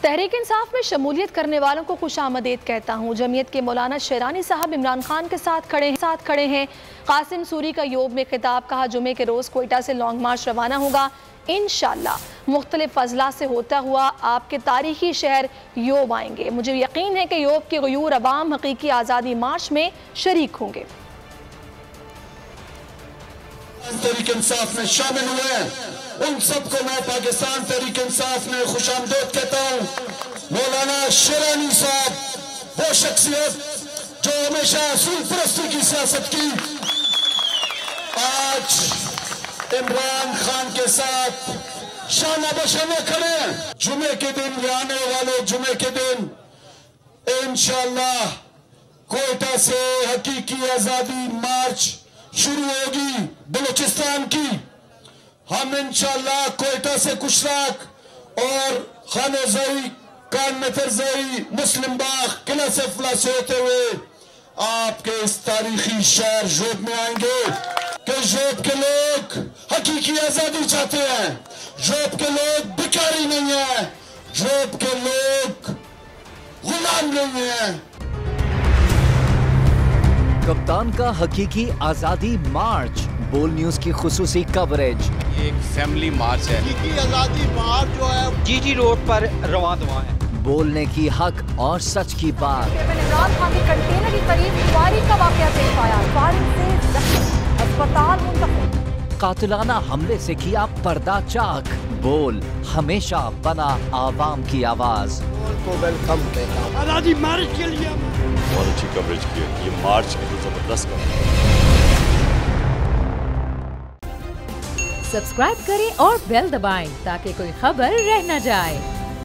तहरीक इंसाफ में शमूलियत करने वालों को खुशामदीद कहता हूँ। जमीयत के मौलाना शेरानी साहब इमरान खान के साथ खड़े हैं। कासिम सूरी का योब में खिताब, कहा जुमे के रोज़ कोयटा से लॉन्ग मार्च रवाना होगा इंशाअल्लाह। मुख्तलिफ फजला से होता हुआ आपके तारीखी शहर योब आएंगे। मुझे यकीन है कि योब के गयूर अवाम हकीकी आज़ादी मार्च में शरीक होंगे। तहरीक इंसाफ में शामिल हुए उन सबको मैं पाकिस्तान तहरीक इंसाफ में खुशामदीद कहता हूँ। मौलाना शेरानी साहब वो शख्सियत जो हमेशा असूल परस्ती की सियासत की, आज इमरान खान के साथ शाना बशाना खड़े हैं। जुमे के दिन, आने वाले जुमे के दिन इंशाअल्लाह कोयटा से हकीकी आजादी मार्च शुरू होगी बलूचिस्तान की। हम इंशाअल्लाह कोयटा से कुशराक और खानोज़ई, कान मेथरज़ई, मुस्लिम बाग, किला से फला से होते हुए आपके इस तारीखी शहर जोब में आएंगे कि जोब के लोग हकीकी आजादी चाहते हैं। जोब के लोग भिखारी नहीं है, जोब के लोग गुलाम नहीं है। कप्तान का हकीकी आजादी मार्च, बोल न्यूज की खुसूसी कवरेज। ये एक फैमिली मार्च है। हकीकी आजादी मार्च जो है जीजी रोड पर रवां दवा है। बोलने की हक और सच की बात। इमरान खान के कंटेनर के करीब फायरिंग का वाकया पेश आया। फायरिंग से जख्मी, अस्पताल मुंतकिल। कातिलाना हमले से किया पर्दा चाक। बोल हमेशा बना आवाम की आवाज। को वेलकम कहता हूं। आजादी मार्च के लिए बहुत अच्छी कवरेज की है। ये मार्च की तो जबरदस्त कवरेज। सब्सक्राइब करें और बेल दबाएं ताकि कोई खबर रह न जाए।